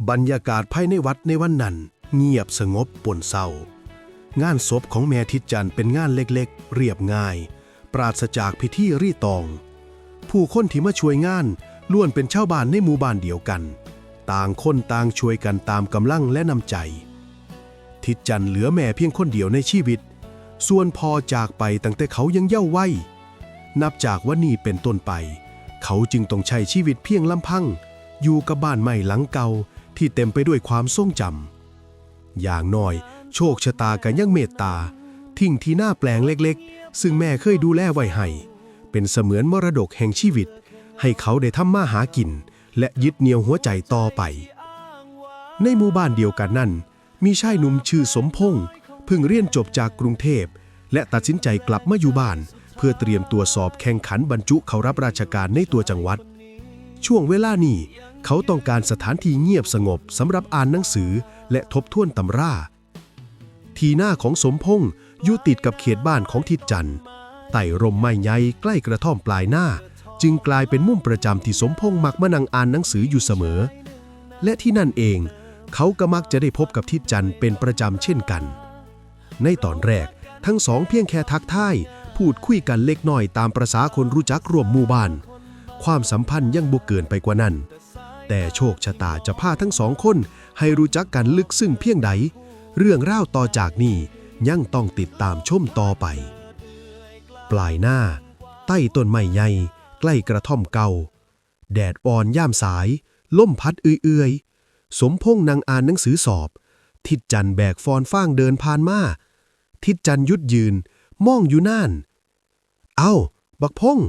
บรรยากาศภายในวัดในวันนั้นเงียบสงบปนเศร้างานศพของแม่ทิดจันทร์เป็นงานเล็กๆเรียบง่ายปราศจากพิธีรีตองผู้คนที่มาช่วยงานล้วนเป็นชาวบ้านในหมู่บ้านเดียวกันต่างคนต่างช่วยกันตามกำลังและน้ำใจทิดจันทร์เหลือแม่เพียงคนเดียวในชีวิตส่วนพ่อจากไปตั้งแต่เขายังเยาว์วัยนับจากวันนี้เป็นต้นไปเขาจึงต้องใช้ชีวิตเพียงลำพังอยู่กับบ้านใหม่หลังเก่าที่เต็มไปด้วยความทรงจำอย่างน้อยโชคชะตากันยังเมตตาทิ้งที่หน้าแปลงเล็กๆซึ่งแม่เคยดูแลไว้ให้เป็นเสมือนมรดกแห่งชีวิตให้เขาได้ทำมาหากินและยึดเหนี่ยวหัวใจต่อไปในหมู่บ้านเดียวกันนั้นมีชายหนุ่มชื่อสมพงษ์เพิ่งเรียนจบจากกรุงเทพและตัดสินใจกลับมาอยู่บ้านเพื่อเตรียมตัวสอบแข่งขันบรรจุเข้ารับราชการในตัวจังหวัดช่วงเวลานี้เขาต้องการสถานที่เงียบสงบสำหรับอ่านหนังสือและทบทวนตำราที่หน้าของสมพงษ์อยู่ติดกับเขตบ้านของทิดจันทร์ไต่ร่มไม้ใหญ่ใกล้กระท่อมปลายหน้าจึงกลายเป็นมุมประจำที่สมพงษ์มักมานั่งอ่านหนังสืออยู่เสมอและที่นั่นเองเขาก็มักจะได้พบกับทิดจันทร์เป็นประจำเช่นกันในตอนแรกทั้งสองเพียงแค่ทักทายพูดคุยกันเล็กน้อยตามประสาคนรู้จักร่วมหมู่บ้านความสัมพันธ์ยังบ่เกินไปกว่านั้นแต่โชคชะตาจะพาทั้งสองคนให้รู้จักกันลึกซึ้งเพียงใดเรื่องราวต่อจากนี้ยังต้องติดตามชมต่อไปปลายหน้าใต้ต้นไม้ใหญ่ใกล้กระท่อมเก่าแดดอ่อนย่ามสายลมพัดเอื่อยๆสมพงษ์นั่งอ่านหนังสือสอบทิดจันทร์แบกฟอนฟ้างเดินผ่านมาทิดจันทร์หยุดยืนมองอยู่น่านเอ้าบักพงษ์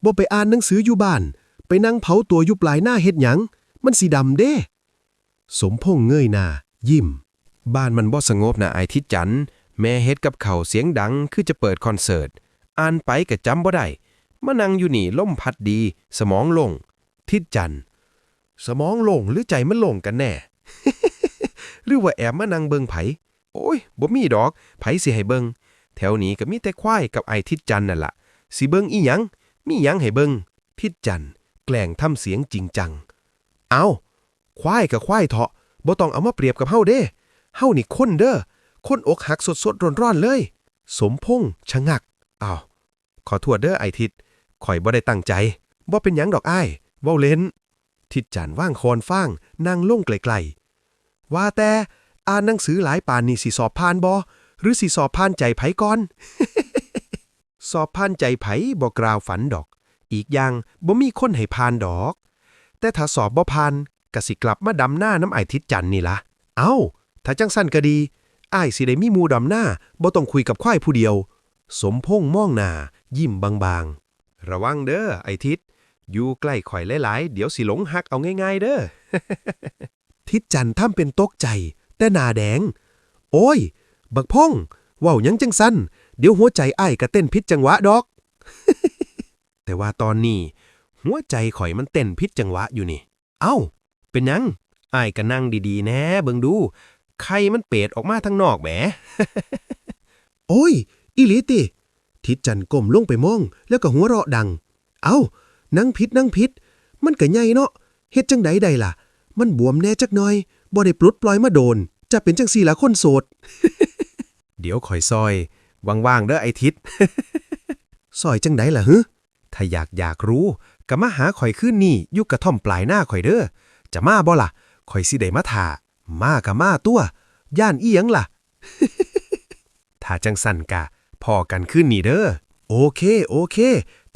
บ่ไปอ่านหนังสืออยู่บ้านไปนั่งเผาตัวอยู่ปลายหน้าเฮ็ดหยังมันสีดำเด้สมพงษ์เงยหน้ายิ้มบ้านมันบ่สงบนะไอ้ทิดจันทร์แม่เฮ็ดกับเขาเสียงดังคือจะเปิดคอนเสิร์ตอ่านไปก็จำบ่ได้มานั่งอยู่นี่ลมพัดดีสมองโล่งทิดจันทร์สมองโล่งหรือใจมันโล่งกันแน่ หรือว่าแอบมานั่งเบิงไผโอ้ยบ่มีดอกไผสิให้เบิงแถวนี้ก็มีแต่ควายกับไอ้ทิดจันทร์นั่นล่ะสิเบิงอีหยังมีหยังให้เบิงทิดจันทร์แกล้งทำเสียงจริงจังเอาควายกับควายเถาะบ่ต้องเอามาเปรียบกับเฮาเด้เฮานี่คนเด้อคนอกหักสดๆร้อนๆเลยสมพงษ์ชะงักอ้าวขอโทษเด้อไอ้ทิดข่อยบ่ได้ตั้งใจบ่เป็นหยังดอกอ้ายเว้าเล่นทิดจันทร์ว่างคอนฟ้างนั่งลงไกลๆว่าแต่อ่านหนังสือหลายปานนี่สิสอบผ่านบ่หรือสิสอบผ่านใจไผก่อน สอบผ่านใจไผบ่กล่าวฝันดอกอีกอย่างบ่มีคนให้ผ่านดอกแต่ถ้าสอบบ่ผ่านก็สิกลับมาดำหน้าน้ำไอ้ทิดจันทร์นี่ล่ะเอ้าถ้าจังสั้นก็ดีอ้ายสิได้มีหมู่ดำหน้าบ่ต้องคุยกับควายผู้เดียวสมพงษ์มองหน้ายิ้มบางๆระวังเด้อไอ้ทิดอยู่ใกล้ข่อยหลายๆเดี๋ยวสิหลงฮักเอาง่ายๆเด้อ ทิดจันทร์ทำเป็นตกใจแต่หน้าแดงโอ้ยบักพงษ์เว้าหยังจังสั้นเดี๋ยวหัวใจอ้ายก็เต้นผิดจังหวะดอก แต่ว่าตอนนี้หัวใจข่อยมันเต้นผิดจังหวะอยู่นี่เอ้าเป็นหยังอ้ายก็นั่งดีๆแน่เบิ่งดูไข่มันเปดออกมาทางนอกแหม โอ้ยอีหลีติทิดจันทร์ก้มลงไปมองแล้วก็หัวเราะดังเอ้านั่งผิดมันก็ใหญ่เนาะเฮ็ดจังใดได้ล่ะมันบวมแน่จักหน่อยบ่ได้ปลดปล่อยมาโดนจะเป็นจังซี่ล่ะคนโสด เดี๋ยวข่อยซอยว่างๆเด้อไอ้ทิด ซอยจังใดล่ะฮึถ้าอยากรู้ก็มาหาข่อยคืนนี้อยู่กระท่อมปลายหน้าข่อยเด้อจะมาบ่ล่ะข่อยสิได้มาท่ามาก็มาตัวย่านอีหยังล่ะ ถ้าจังสั่นกะพอกันคืนนี้เด้อโอเค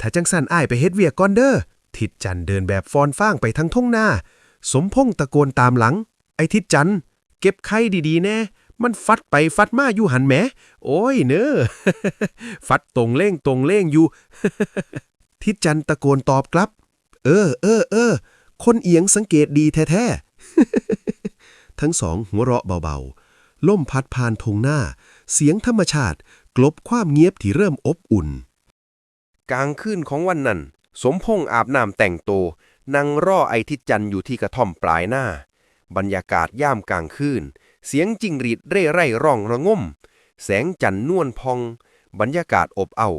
ถ้าจังสั่นอ้ายไปเฮ็ดเวียกก่อนเด้อทิดจันทร์เดินแบบฟอนฟ้างไปทางทุ่งนาสมพงษ์ตะโกนตามหลังไอ้ทิดจันทร์เก็บไข่ดีๆแน่มันฟัดไปฟัดมาอยู่หันแหมโอ้ยเน้อ ฟัดตรงเล่งอยู่ ทิดจันทร์ตะโกนตอบกลับเออคนเอียงสังเกตดีแท้ๆ ทั้งสองหัวเราะเบาๆล่มพัดผ่านทงหน้าเสียงธรรมชาติกลบความเงียบที่เริ่มอบอุ่นกลางคืนของวันนั้นสมพงษ์อาบน้ำแต่งตัวนั่งรอไอ้ทิดจันทร์อยู่ที่กระท่อมปลายหน้าบรรยากาศย่ามกลางคืนเสียงจิ้งหรีดเร่ไร่ร้องระงมแสงจันทร์นวลพองบรรยากาศอบอ้าว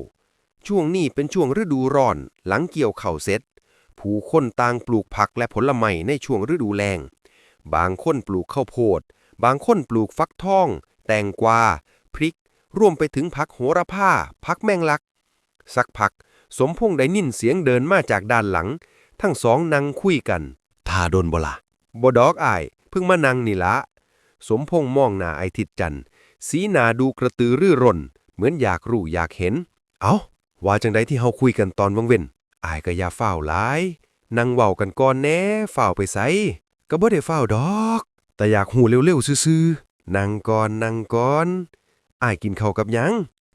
ช่วงนี้เป็นช่วงฤดูร้อนหลังเกี่ยวข้าวเสร็จผู้คนต่างปลูกผักและผลไม้ในช่วงฤดูแล้ง บางคนปลูกข้าวโพดบางคนปลูกฟักทอง แตงกวาพริกรวมไปถึงผักโหระพาผักแมงลักสักพักสมพงษ์ได้ยินเสียงเดินมาจากด้านหลังทั้งสองนั่งคุยกันท่าโดนบ่ล่ะบ่ดอกอ้ายเพิ่งมานั่งนี่ละสมพงษ์มองหน้าไอ้ทิดจันทร์สีหน้าดูกระตือรือร้นเหมือนอยากรู้อยากเห็นเอ้าว่าจังใดที่เฮาคุยกันตอนวังเว้นอ้ายก็อย่าฟ้าวหลายนั่งเว้ากันก่อนแหน่ฟ้าวไปไสก็บ่ได้ฟ้าวดอกแต่อยากฮู้เร็วๆซื่อๆนั่งก่อนอ้ายกินข้าวกับหยัง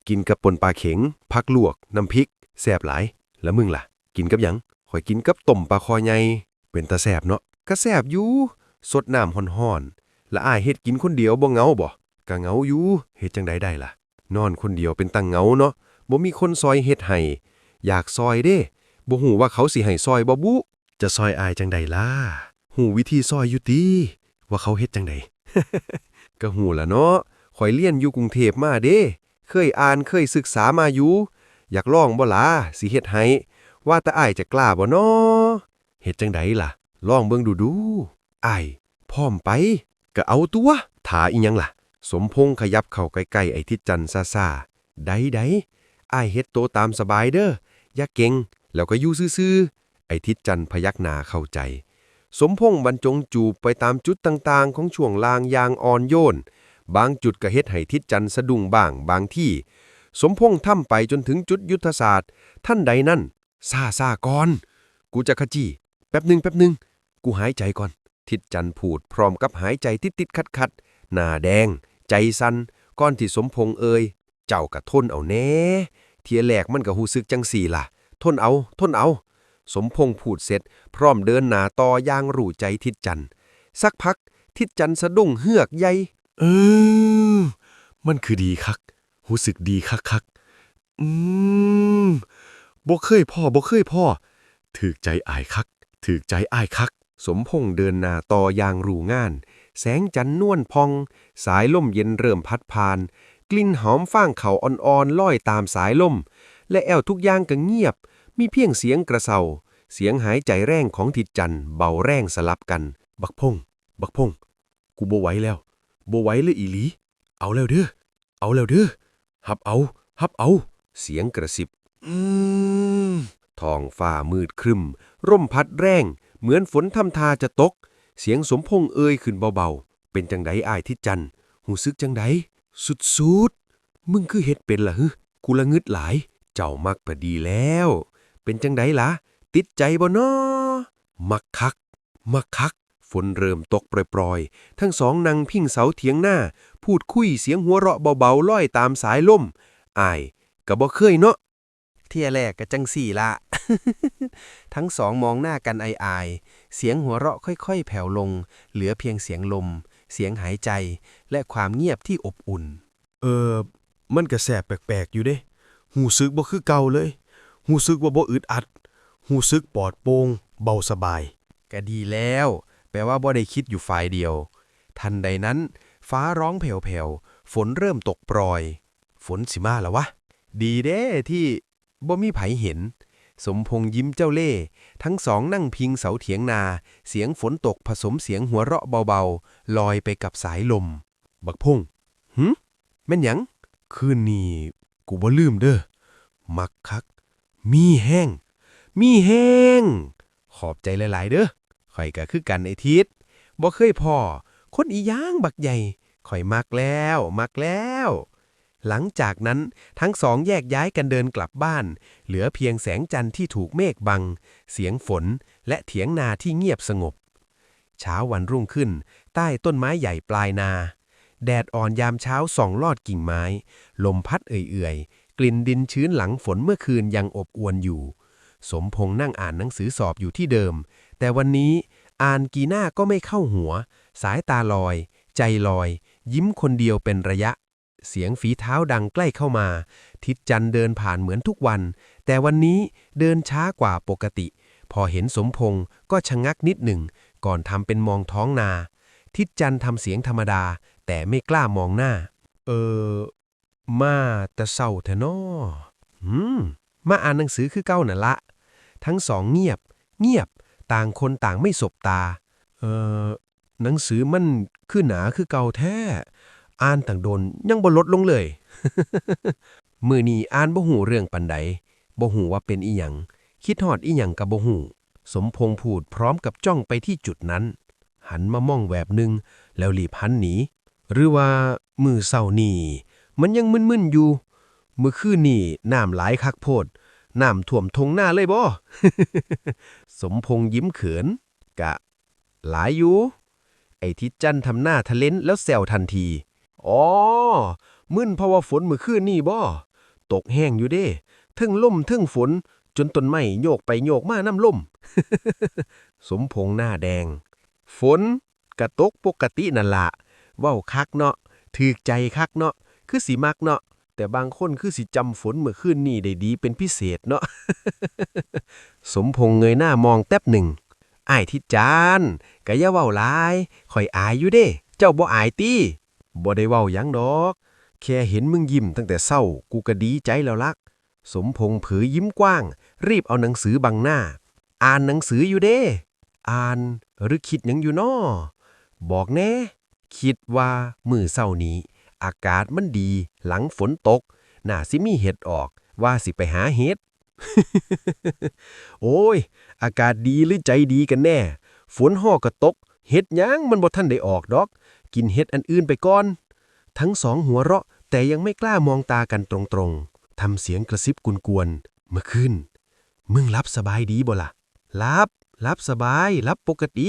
กินกับป่นปลาเข็งผักลวกน้ำพริกแซ่บหลายแล้วมึงล่ะกินกับหยังข่อยกินกับต้มปลาคอใหญ่เป็นตาแซ่บเนาะก็แซ่บอยู่สดน้ำร้อนๆและอ้ายเฮ็ดกินคนเดียวบ่เหงาบ่ก็เหงาอยู่เฮ็ดจังใดได้ล่ะนอนคนเดียวเป็นตาเหงาเนาะบ่มีคนซอยเฮ็ดให้อยากซอยเด้บ่ฮู้ว่าเขาสิให้ซอยบ่บุจะซอยอ้ายจังใดล่ะฮู้วิธีซอยอยู่ติว่าเขาเฮ็ดจังใด ก็ฮู้ล่ะเนาะข่อยเรียนอยู่กรุงเทพมาเด้เคยอ่านเคยศึกษามาอยู่อยากลองบ่ล่ะสิเฮ็ดให้ว่าแต่อ้ายจะกล้าบ่น้อเฮ็ดจังใดล่ะลองเบิ่งดูอ้ายพร้อมไปก็เอาตัวท่าอีหยังล่ะสมพงษ์ขยับเข้าใกล้ๆไอ้ทิดจันทร์ซ่าๆได้อ้ายเฮ็ดโตตามสบายเด้ออย่าเก่งแล้วก็อยู่ซื่อๆไอ้ทิดจันทร์พยักหน้าเข้าใจสมพงษ์บรรจงจูบไปตามจุดต่างๆของช่วงล่างอย่างอ่อนโยนบางจุดก็เฮ็ดให้ทิดจันทร์สะดุ้งบ้างบางที่สมพงษ์ทำไปจนถึงจุดยุทธศาสตร์ท่านใดนั่นซ่าก่อนกูจะขจี้แป๊บหนึ่งกูหายใจก่อนทิดจันทร์พูดพร้อมกับหายใจติดๆขัดๆหน้าแดงใจสั่นก่อนที่สมพงษ์เจ้าก็ทนเอาแน่เที่ยแรกมันก็รู้สึกจังสี่ล่ะทนเอาสมพงษ์พูดเสร็จพร้อมเดินหน้าต่ออย่างรู้ใจทิดจันทร์สักพักทิดจันทร์สะดุ้งเฮือกใหญ่อมันคือดีคักรู้สึกดีคักบ่เคยพ่อถูกใจอ้ายคักสมพงษ์เดินหน้าต่ออย่างรู้งานแสงจันทร์นวลพองสายลมเย็นเริ่มพัดผ่านกลิ่นหอมฟางเขาอ่อนๆลอยตามสายลมและแอวทุกอย่างก็เงียบมีเพียงเสียงกระเซาเสียงหายใจแรงของทิดจันทร์เบาแรงสลับกันบักพงกูบ่ไหวแล้วบ่ไหวเลยอีหลีเอาแล้วเด้อหับเอาเสียงกระซิบท้องฟ้ามืดครึ้มร่มพัดแรงเหมือนฝนทำท่าจะตกเสียงสมพงษ์ขึ้นเบาๆเป็นจังไดอ้ายทิดจันทร์หูซึกจังไดสุดมึงคือเฮ็ดเป็นล่ะฮึกูละงึดหลายเจ้ามักพอดีแล้วเป็นจังไดล่ะติดใจบ่น้อมักคักฝนเริ่มตกปรอยๆทั้งสองนั่งพิงเสาเถียงหน้าพูดคุยเสียงหัวเราะเบาๆลอยตามสายลมอ้ายก็บ่เคยเนาะเที่ยแรกก็จังสี่ละ ทั้งสองมองหน้ากันอายๆเสียงหัวเราะค่อยๆแผ่วลงเหลือเพียงเสียงลมเสียงหายใจและความเงียบที่อบอุ่นมันก็แสบแปลกๆอยู่เด้หูซึกบ่คือเก่าเลยหูซึกว่าบ่อึดอัดหูซึกปลอดโปร่งเบาสบายก็ดีแล้วแปลว่าบ่ได้คิดอยู่ฝ่ายเดียวทันใดนั้นฟ้าร้องแผ่วๆฝนเริ่มตกปรอยฝนสิมาแล้ววะดีเด้ที่บ่มีไผเห็นสมพงษ์ยิ้มเจ้าเล่ห์ทั้งสองนั่งพิงเสาเถียงนาเสียงฝนตกผสมเสียงหัวเราะเบาๆลอยไปกับสายลมบักพงแม่นหยังคืนนี้กูบ่ลืมเด้อมักคักมีแห้งขอบใจหลายๆเด้อข่อยก็คือกันไอ้ทิศบ่เคยพ้อคนอีหยังบักใหญ่ข่อยมักแล้ว หลังจากนั้นทั้งสองแยกย้ายกันเดินกลับบ้านเหลือเพียงแสงจันทร์ที่ถูกเมฆบังเสียงฝนและเถียงนาที่เงียบสงบเช้าวันรุ่งขึ้นใต้ต้นไม้ใหญ่ปลายนาแดดอ่อนยามเช้าส่องลอดกิ่งไม้ลมพัดเอื่อยๆกลิ่นดินชื้นหลังฝนเมื่อคืนยังอบอวลอยู่สมพงษ์นั่งอ่านหนังสือสอบอยู่ที่เดิมแต่วันนี้อ่านกี่หน้าก็ไม่เข้าหัวสายตาลอยใจลอยยิ้มคนเดียวเป็นระยะเสียงฝีเท้าดังใกล้เข้ามาทิดจันทร์เดินผ่านเหมือนทุกวันแต่วันนี้เดินช้ากว่าปกติพอเห็นสมพงษ์ก็ชะงักนิดหนึ่งก่อนทำเป็นมองท้องนาทิดจันทร์ทำเสียงธรรมดาแต่ไม่กล้ามองหน้ามาแต่เศร้าแท้น้อมาอ่านหนังสือคือเก้าน่ะละทั้งสองเงียบต่างคนต่างไม่สบตา หนังสือมันคือหนาคือเก่าแท้ อ่านตั้งโดนยังบ่ลดลงเลย มื้อนี้อ่านบ่ฮู้เรื่องปานใดบ่ฮู้ว่าเป็นอีหยังคิดฮอดอีหยังก็บ่ฮู้สมพงษ์พูดพร้อมกับจ้องไปที่จุดนั้น หันมามองแวบหนึ่งแล้วรีบหันหนีหรือว่ามื้อเช้านี้มันยังมึนๆอยู่มื้อคืนนี้น้ำหลายคักโพดน้ำท่วมทงหน้าเลยบ่ สมพงษ์ยิ้มเขินกะหลายอยู่ไอ้ทิศจันทำหน้าทะเลนแล้วแซวทันทีอ๋อมึนเพราะว่าฝนมื้อคืนนี้บ่ตกแห้งอยู่เด้เทึงลมเทึงฝนจนต้นไม้โยกไปโยกมาน้ำลม สมพงษ์หน้าแดงฝนกะตกปกตินั่นล่ะเว้าคักเนาะถูกใจคักเนาะคือสิมักเนาะแต่บางคนคือสิจำฝนเมื่อคืนนี้ได้ดีเป็นพิเศษเนาะ สมพงษ์เงยหน้ามองแป๊บหนึ่งอ้ายทิศจานก็อย่าเว้าหลายข่อยอายอยู่เด้ เจ้าบ่อายติบ่ได้เว้าหยังดอก แค่เห็นมึงยิ้มตั้งแต่เช้ากูก็ดีใจแล้วลัก สมพงษ์เผยยิ้มกว้าง รีบเอาหนังสือบังหน้า อ่านหนังสืออยู่เด้ อ่านหรือคิดหยังอยู่น้อบอกแน่คิดว่ามื้อเช้านี้ อากาศมันดีหลังฝนตก น่าสิมีเห็ดออกว่าสิไปหาเห็ด โอ้ย อากาศดีหรือใจดีกันแน่ ฝนฮ้อก็ตก เห็ดหยังมันบ่ทันได้ออกดอก กินเห็ดอันอื่นไปก่อน ทั้งสองหัวเราะแต่ยังไม่กล้ามองตากันตรงๆ ทำเสียงกระซิบกวนๆเมื่อคืนมึงรับสบายดีบ่ล่ะรับสบายรับปกติ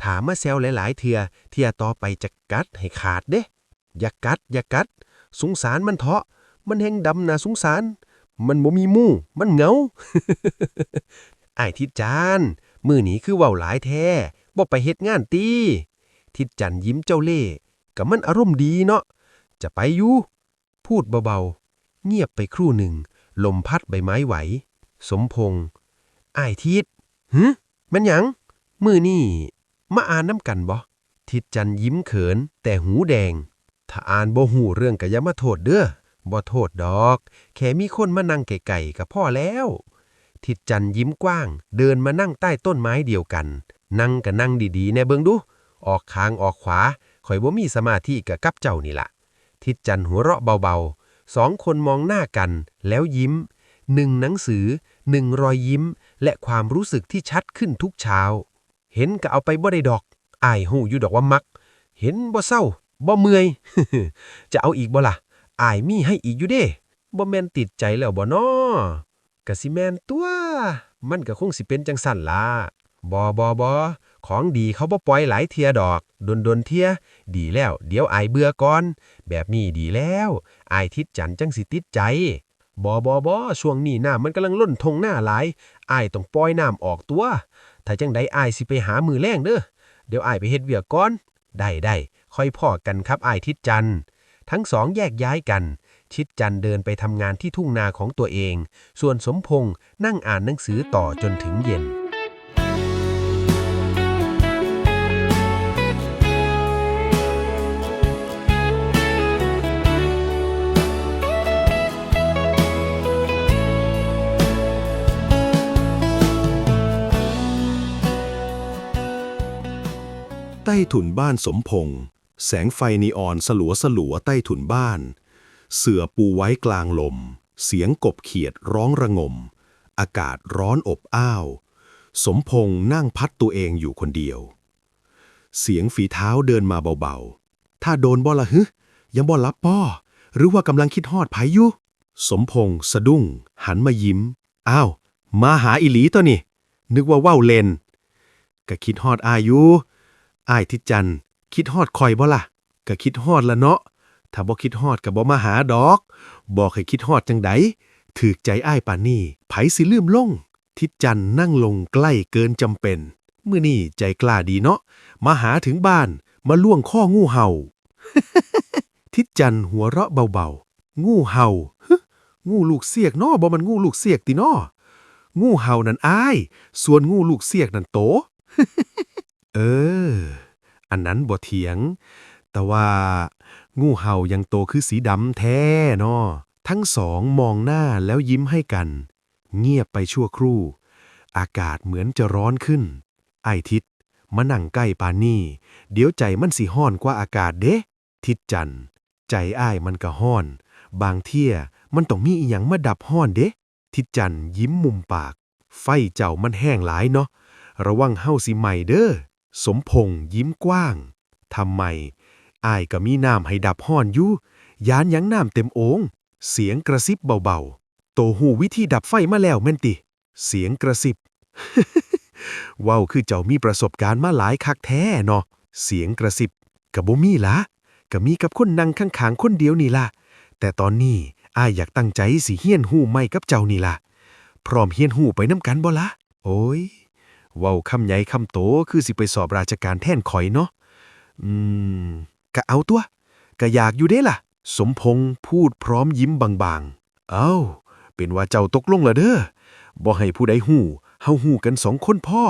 ถามมาแซวหลายๆเทื่อเที่ยต่อไปจะกัดให้ขาดเด้ อย่ากัด สงสารมันเถาะ มันแห้งดำน่าสงสาร มันบ่มีหมู่มันเหงา อ้ายทิดจานมื้อนี้คือเว้าหลายแท้บ่ไปเฮ็ดงานติทิดจันยิ้มเจ้าเล่ห์ก็มันอารมณ์ดีเนาะจะไปอยู่พูดเบาๆเงียบไปครู่หนึ่งลมพัดใบไม้ไหวสมพงษ์อ้ายทิดหึแม่นหยังมื้อนี้มาอ่านนำกันบ่ทิดจันยิ้มเขินแต่หูแดงถ้าอ่านบ่ฮู้เรื่องก็อย่ามาโทษเด้อบ่โทษดอกแค่มีคนมานั่งไกลๆก็พอแล้วทิดจันยิ้มกว้างเดินมานั่งใต้ต้นไม้เดียวกันนั่งก็นั่งดีๆแน่เบิ่งดูออกข้างออกขวาข่อยบ่มีสมาธิกับเจ้านี่ล่ะทิดจันหัวเราะเบาๆสองคนมองหน้ากันแล้วยิ้มหนึ่งหนังสือหนึ่งรอยยิ้มและความรู้สึกที่ชัดขึ้นทุกเช้าเห็นก็เอาไปบ่ได้ดอกอ้ายฮู้อยู่ดอกว่ามักเห็นบ่เศร้าบ่เมื่อย จะเอาอีกบ่ล่ะอ้ายมีให้อีกอยู่เด้บ่แม่นติดใจแล้วบ่น้อกะสิแม่นตัวมันก็คงสิเป็นจังสั่นล่ะบ่ของดีเขาบ่ปล่อยหลายเที่ยดอกดนเที่ยดีแล้วเดี๋ยวอ้ายเบื่อก่อนแบบนี้ดีแล้วอ้ายทิดจันจังสิติดใจบ่ช่วงนี้น้ำมันกำลังล้นทงหน้าหลายอ้ายต้องปล่อยน้ำออกตัวถ้าจังใดอ้ายสิไปหามื้อแลงเด้อเดี๋ยวอ้ายไปเฮ็ดเวียกก่อนได้ค่อยพ้อกันครับอ้ายทิดจันทั้งสองแยกย้ายกันทิดจันเดินไปทำงานที่ทุ่งนาของตัวเองส่วนสมพงษ์นั่งอ่านหนังสือต่อจนถึงเย็นใต้ถุนบ้านสมพงษ์แสงไฟนีออนสลัวใต้ถุนบ้านเสื่อปูไว้กลางลมเสียงกบเขียดร้องระงมอากาศร้อนอบอ้าวสมพงษ์นั่งพัดตัวเองอยู่คนเดียวเสียงฝีเท้าเดินมาเบาๆถ้าโดนบ่ละยังบ่รับป้อหรือว่ากำลังคิดฮอดไผอยู่สมพงษ์สะดุ้งหันมายิ้มอ้าวมาหาอีหลีตัวนี่นึกว่าเว้าเล่นก็คิดฮอดอายุอ้ายทิดจันคิดฮอดคอยบ่ล่ะก็คิดฮอดละเนาะถ้าบ่คิดฮอดก็บ่มาหาดอกบอกให้คิดฮอดจังใดถูกใจอ้ายปานนี้ไผสิลืมลงทิดจันนั่งลงใกล้เกินจำเป็นมื้อนี้ใจกล้าดีเนาะมาหาถึงบ้านมาล่วงข้องูเห่า ทิดจันหัวเราะเบาๆงูเห่างูลูกเสียกเนาะบ่มันงูลูกเสียกติเนาะงูเห่านั่นอ้ายส่วนงูลูกเสียกนั่นโต เอออันนั้นบ่เถียงแต่ว่างูเห่ายังโตคือสีดำแท้เนาะทั้งสองมองหน้าแล้วยิ้มให้กันเงียบไปชั่วครู่อากาศเหมือนจะร้อนขึ้นไอ้ทิด มานั่งใกล้ปานนี่เดี๋ยวใจมันสิฮ้อนกว่าอากาศเด้ทิดจันทร์ใจอ้ายมันก็ฮ้อนบางเที่ยมันต้องมีอีหยังมาดับฮ้อนเด้ทิดจันทร์ยิ้มมุมปากไฟเจ้ามันแห้งหลายเนาะระวังเฮาสิไหม้เด้อสมพงษ์ยิ้มกว้างทำไมอ้ายก็มีน้ำให้ดับฮ้อนอยู่ยานหยังน้ำเต็มโอ่งเสียงกระซิบเบาๆโตหูวิธีดับไฟมาแล้วแม่นติเสียงกระซิบ เว้าคือเจ้ามีประสบการณ์มาหลายคักแท้เนาะเสียงกระซิบก็บ่มีละก็มีกับคนนั่งข้างๆคนเดียวนี่ล่ะแต่ตอนนี้อ้ายอยากตั้งใจสิเฮียนฮู้ใหม่กับเจ้านี่ล่ะพร้อมเฮียนฮู้ไปนำกันบ่ล่ะโอ้ยเว้าคำใหญ่คำโตคือสิไปสอบราชการแทนข่อยเนาะก็เอาตัวก็อยากอยู่เด้ล่ะสมพงษ์พูดพร้อมยิ้มบางๆเอ้าเป็นว่าเจ้าตกลงแล้วเด้อบ่ให้ผู้ใดฮู้เฮาฮู้กัน2 คนพ่อ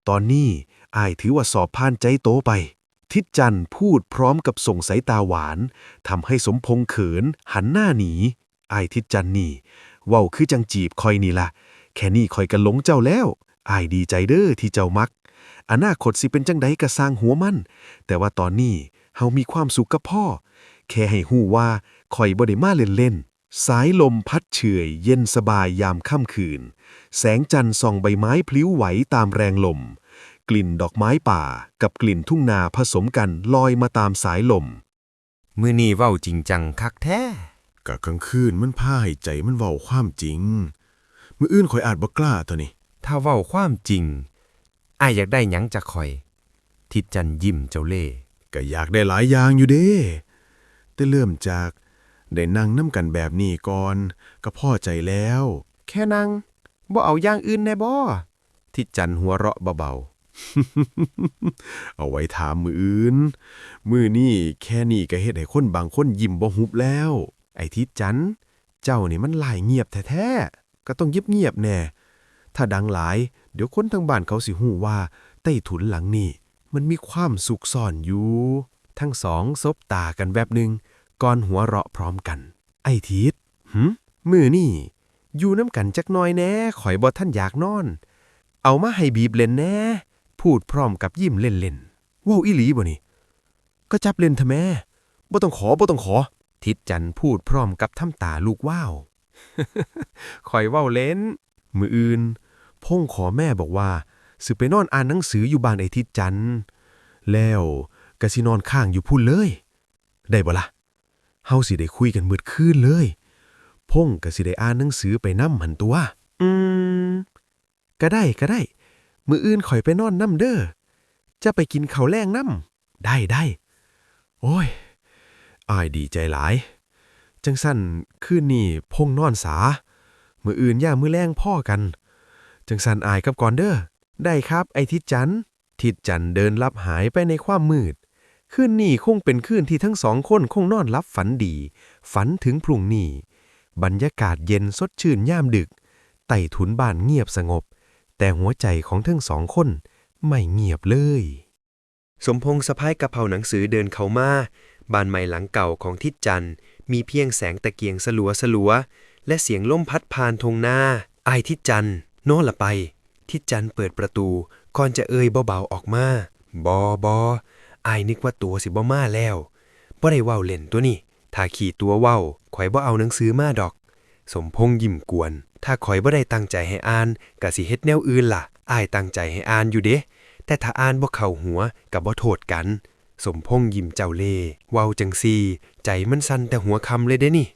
ตอนนี้อ้ายถือว่าสอบผ่านใจโตไปทิดจันทร์พูดพร้อมกับส่งสายตาหวานทำให้สมพงษ์เขินหันหน้าหนีอ้ายทิดจันทร์นี่เว้าคือจังจีบคอยนี่ล่ะแค่นี้คอยก็หลงเจ้าแล้วอ้ายดีใจเด้อที่เจ้ามักอนาคตสิเป็นจังใดก็สร้างหัวมันแต่ว่าตอนนี้เฮามีความสุขกับพ่อแค่ให้ฮู้ว่าคอยบ่ได้มาเล่นๆสายลมพัดเฉยเย็นสบายยามค่ำคืนแสงจันทร์ส่องใบไม้พลิ้วไหวตามแรงลมกลิ่นดอกไม้ป่ากับกลิ่นทุ่งนาผสมกันลอยมาตามสายลมมื้อนี้เว้าจริงจังคักแท้กะกลางคืนมันพาให้ใจมันเว้าความจริงมื้ออื่นข่อยอาจบ่กล้าตัวนี้ถ้าเว้าความจริงอ้ายอยากได้หยังจากข่อยทิดจันทร์ยิ้มเจ้าเล่ห์ก็อยากได้หลายอย่างอยู่เด้แต่เริ่มจากได้นั่งนำกันแบบนี้ก่อนก็พอใจแล้วแค่นั่งบ่เอาอย่างอื่นแน่บ่ทิดจันทร์หัวเราะเบาๆ เอาไว้ถามมื้ออื่นมื้อนี้แค่นี้ก็เฮ็ดให้คนบางคนยิ้มบ่หุบแล้วไอ้ทิดจันทร์เจ้านี่มันหลายเงียบแท้ๆก็ต้องเงียบๆแน่ถ้าดังหลายเดี๋ยวคนทั้งบ้านเขาสิฮู้ว่าใต้ถุนหลังนี่มันมีความสุขซ่อนอยู่ทั้งสองซบตากันแวบหนึ่งก่อนหัวเราะพร้อมกันไอ้ทิดมื้อนี่อยู่น้ำกันจักหน่อยแน่ข่อยบ่ทันอยากนอนเอามาให้บีบเล่นแน่พูดพร้อมกับยิ้มเล่นๆเว้าอีหลีบ่นี่ก็จับเล่นทะแม่บ่ต้องขอทิดจันทร์พูดพร้อมกับทำตาลูกว้าว ข่อยเว้าเล่นมื้ออื่นพงขอแม่บอกว่าสิไปนอนอ่านหนังสืออยู่บ้านไอ้ทิดจันทร์แล้วก็สินอนข้างอยู่พุ่นเลยได้บ่ล่ะเฮาสิได้คุยกันมืดคืนเลยพงก็สิได้อ่านหนังสือไปนำหั่นตัวก็ได้มื้ออื่นข่อยไปนอนนำเด้อจะไปกินข้าวแลงนำได้โอ้ยอ้ายดีใจหลายจังซั่นคืนนี้พงนอนสามื้ออื่นย่ามมื้อแลงพ่อกันจังซั่นอ้ายกลับก่อนเด้อได้ครับไอ้ทิดจันทร์เดินลับหายไปในความมืดคืนนี้คงเป็นคืนที่ทั้ง2 คนคงนอนหลับฝันดีฝันถึงพรุ่งนี้บรรยากาศเย็นสดชื่นยามดึกใต้ถุนบ้านเงียบสงบแต่หัวใจของทั้ง2 คนไม่เงียบเลยสมพงษ์สะพายกระเป๋าหนังสือเดินเข้ามาบ้านใหม่หลังเก่าของทิดจันทร์มีเพียงแสงตะเกียงสลัวและเสียงลมพัดผ่านทงนาอ้ายทิดจันทร์โน่นละไปทิดจันทร์เปิดประตูก่อนจะเอ่ยเบาๆออกมาบอ้ายนึกว่าตัวสิบ่มาแล้วบ่ได้เว้าเล่นตัวนี่ถ้าขี่ตัวเว้าข่อยบ่เอาหนังสือมาดอกสมพงษ์ยิ้มกวนถ้าข่อยบ่ได้ตั้งใจให้อ่านก็สิเฮ็ดแนวอื่นล่ะอ้ายตั้งใจให้อ่านอยู่เด้แต่ถ้าอ่านบ่เข้าหัวก็บ่โทษกันสมพงษ์ยิ้มเจ้าเล่ห์เว้าจังซี่ใจมันสั่นแต่หัวค่ำเลยเด้นี่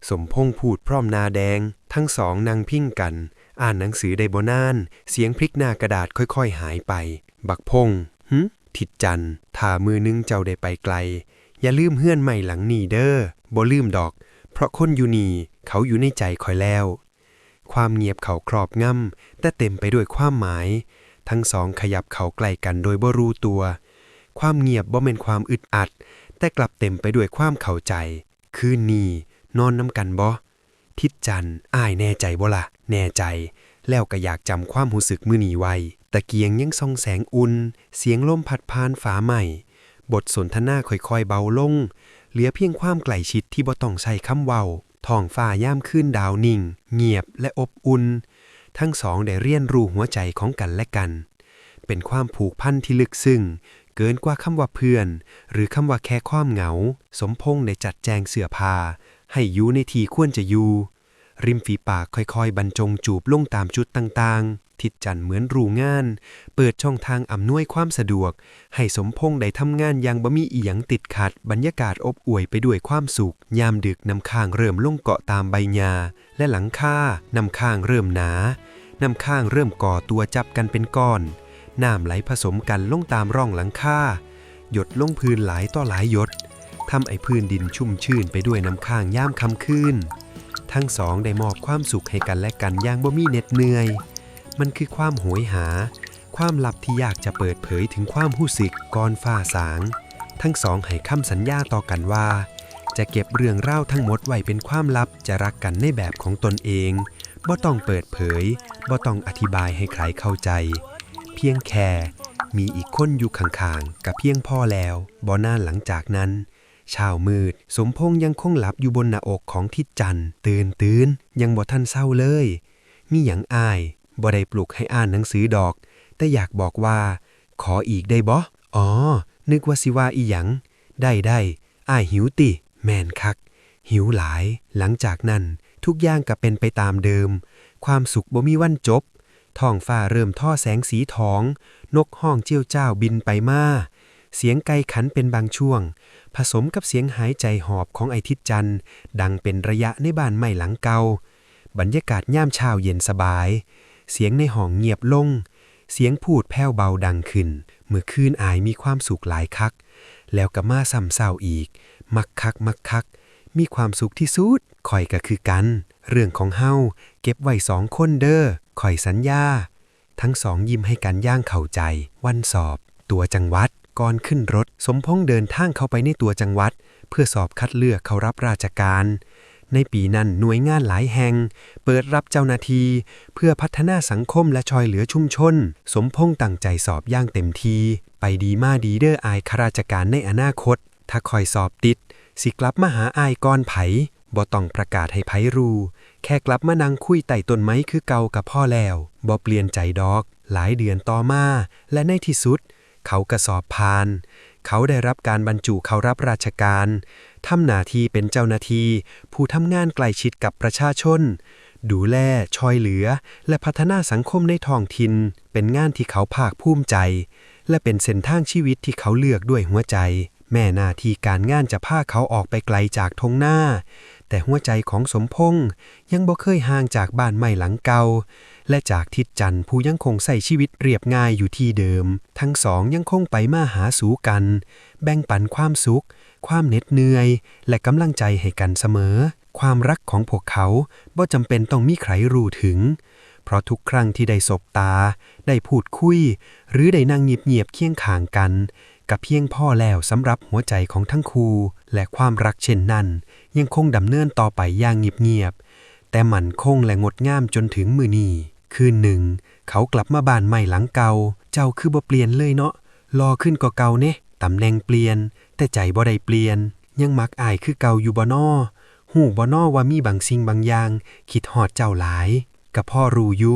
สมพงษ์พูดพร้อมหน้าแดงทั้งสองนั่งพิงกันอ่านหนังสือได้บ่นานเสียงพลิกหน้ากระดาษค่อยๆหายไปบักพงษ์ทิดจันทร์ถ้ามือนึงเจ้าได้ไปไกลอย่าลืมเฮือนใหม่หลังนี้เด้อบ่ลืมดอกเพราะคนอยู่นี่เขาอยู่ในใจคอยแล้วความเงียบเขาครอบงำแต่เต็มไปด้วยความหมายทั้งสองขยับเข้าใกล้กันโดยบ่รู้ตัวความเงียบบ่แม่นความอึดอัดแต่กลับเต็มไปด้วยความเข้าใจคืนนี้นอนนำกันบ่ทิดจันทร์อ้ายแน่ใจบ่ล่ะแน่ใจแล้วก็อยากจำความรู้สึกมื้อนี้ไว้ตะเกียงยังส่องแสงอุ่นเสียงลมพัดผ่านฝาใหม่บทสนทนาค่อยๆเบาลงเหลือเพียงความใกล้ชิดที่บ่ต้องใช้คำเว้าท้องฟ้ายามคืนดาวนิ่งเงียบและอบอุ่นทั้งสองได้เรียนรู้หัวใจของกันและกัน เป็นความผูกพันที่ลึกซึ้งเกินกว่าคำว่าเพื่อนหรือคำว่าแค่ความเหงาสมพงษ์ได้จัดแจงเสื้อผ้าให้อยู่ในที่ควรจะอยู่ริมฝีปากค่อยๆบรรจงจูบลงตามจุดต่างๆทิดจันเหมือนรู้งานเปิดช่องทางอำนวยความสะดวกให้สมพงษ์ได้ทำงานอย่างบ่มีอีหยังติดขัดบรรยากาศอบอวลไปด้วยความสุขยามดึกน้ำค้างเริ่มลงเกาะตามใบหญ้าและหลังคาน้ำค้างเริ่มหนาน้ำค้างเริ่มก่อตัวจับกันเป็นก้อนน้ำไหลผสมกันลงตามร่องหลังคาหยดลงพื้นหลายต่อหลายหยดทำให้พื้นดินชุ่มชื่นไปด้วยน้ำค้างย่ามค่ำคืนทั้งสองได้มอบความสุขให้กันและกันอย่างบ่มีเหน็ดเหนื่อยมันคือความโหยหาความลับที่อยากจะเปิดเผยถึงความรู้สึกก่อนฟ้าสางทั้งสองให้คำสัญญาต่อกันว่าจะเก็บเรื่องเล่าทั้งหมดไว้เป็นความลับจะรักกันในแบบของตนเองบ่ต้องเปิดเผยบ่ต้องอธิบายให้ใครเข้าใจเพียงแค่มีอีกคนอยู่ข้างๆกับเพียงพ่อแล้วบ่นานหลังจากนั้นเช้ามืดสมพงษ์ยังคงหลับอยู่บนหน้าอกของทิดจันทร์ตื่นยังบ่ทันเศร้าเลยมีหยังอ้ายบ่ได้ปลุกให้อ่านหนังสือดอกแต่อยากบอกว่าขออีกได้บ่อ๋อนึกว่าสิว่าอีหยังได้อ้ายหิวติแม่นคักหิวหลายหลังจากนั้นทุกอย่างก็เป็นไปตามเดิมความสุขบ่มีวันจบท้องฟ้าเริ่มทอแสงสีทองนกห้องเจี้ยวจ้าวบินไปมาเสียงไก่ขันเป็นบางช่วงผสมกับเสียงหายใจหอบของไอ้ทิดจันทร์ดังเป็นระยะในบ้านใหม่หลังเก่าบรรยากาศย่ามเช้าเย็นสบายเสียงในห้องเงียบลงเสียงพูดแผ่วเบาดังขึ้นเมื่อคืนอายมีความสุขหลายคักแล้วก็มาซ้ำเศร้าอีกมักคักมีความสุขที่สุดข่อยก็คือกันเรื่องของเฮาเก็บไว้2 คนเด้อข่อยสัญญาทั้งสองยิ้มให้กันย่างเข้าใจวันสอบตัวจังหวัดก่อนขึ้นรถสมพงษ์เดินทางเข้าไปในตัวจังหวัดเพื่อสอบคัดเลือกเข้ารับราชการในปีนั้นหน่วยงานหลายแห่งเปิดรับเจ้าหน้าที่เพื่อพัฒนาสังคมและช่วยเหลือชุมชนสมพงษ์ตั้งใจสอบอย่างเต็มที่ไปดีมาดีเด้ออายข้าราชการในอนาคตถ้าคอยสอบติดสิกลับมาหาอายก่อนไผบ่ต้องประกาศให้ไผรู้แค่กลับมานั่งคุยไต่ต้นไม้คือเก่ากับพ่อแล้วบ่เปลี่ยนใจดอกหลายเดือนต่อมาและในที่สุดเขาก็สอบผ่านเขาได้รับการบรรจุเข้ารับราชการทำหน้าที่เป็นเจ้าหน้าที่ผู้ทำงานใกล้ชิดกับประชาชนดูแลช่วยเหลือและพัฒนาสังคมในท้องถิ่นเป็นงานที่เขาภาคภูมิใจและเป็นเส้นทางชีวิตที่เขาเลือกด้วยหัวใจแม่หน้าที่การงานจะพาเขาออกไปไกลจากทงหน้าแต่หัวใจของสมพงษ์ยังบ่เคยห่างจากบ้านใหม่หลังเก่าและจากทิดจันทร์ผู้ยังคงใส่ชีวิตเรียบง่ายอยู่ที่เดิมทั้งสองยังคงไปมาหาสู่กันแบ่งปันความสุขความเหน็ดเหนื่อยและกำลังใจให้กันเสมอความรักของพวกเขาบ่จำเป็นต้องมีใครรู้ถึงเพราะทุกครั้งที่ได้สบตาได้พูดคุยหรือได้นั่งเงียบๆเคียงข้างกันกับเพียงพ่อแล้วสำหรับหัวใจของทั้งคู่และความรักเช่นนั้นยังคงดำเนินต่อไปอย่างเงียบๆแต่มั่นคงและงดงามจนถึงมื้อนี้คืนหนึ่งเขากลับมาบ้านใหม่หลังเก่าเจ้าคือบ่เปลี่ยนเลยเนาะรอขึ้นกว่าเก่าเน่ตำแหน่งเปลี่ยนแต่ใจบ่ได้เปลี่ยนยังมักอายคือเก่าอยู่บ่น้อฮู้บ่น้อว่ามีบางสิ่งบางอย่างคิดฮอดเจ้าหลายก็พ่อรู้อยู่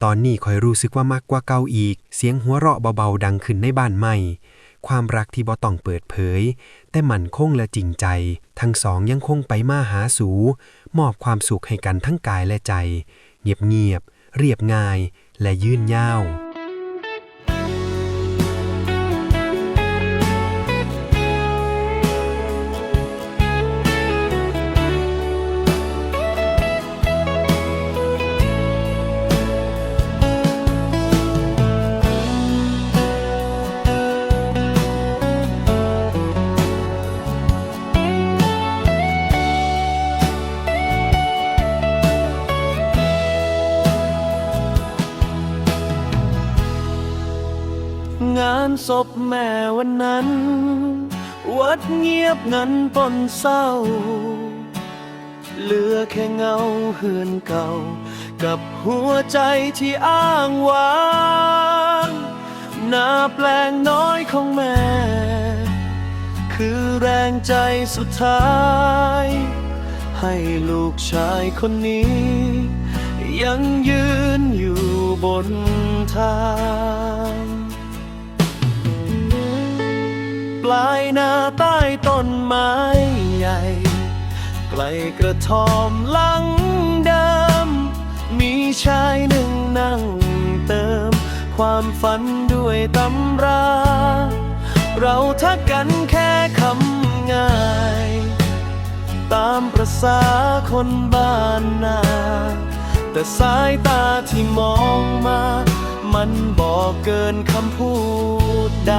ตอนนี้ค่อยรู้สึกว่ามักกว่าเก่าอีกเสียงหัวเราะเบาๆดังขึ้นในบ้านใหม่ความรักที่บ่ต้องเปิดเผยแต่มั่นคงและจริงใจทั้งสองยังคงไปมาหาสู่มอบความสุขให้กันทั้งกายและใจเงียบๆเรียบง่ายและยืนยาว งานศพแม่วันนั้นวัดเงียบงันปนเศร้าเหลือแค่เงาเหือนเก่ากับหัวใจที่อ้างว้างหน้าแปลงน้อยของแม่คือแรงใจสุดท้ายให้ลูกชายคนนี้ยังยืนอยู่บนทาง ลายนาใต้ต้นไม้ใหญ่ไกลกระท่อมหลังเดิมมีชายหนึ่งนั่งเติมความฝันด้วยตำรา เราทักกันแค่คำง่าย ตามประสาคนบ้านนาแต่สายตาที่มองมา มันบอกเกินคำพูดใด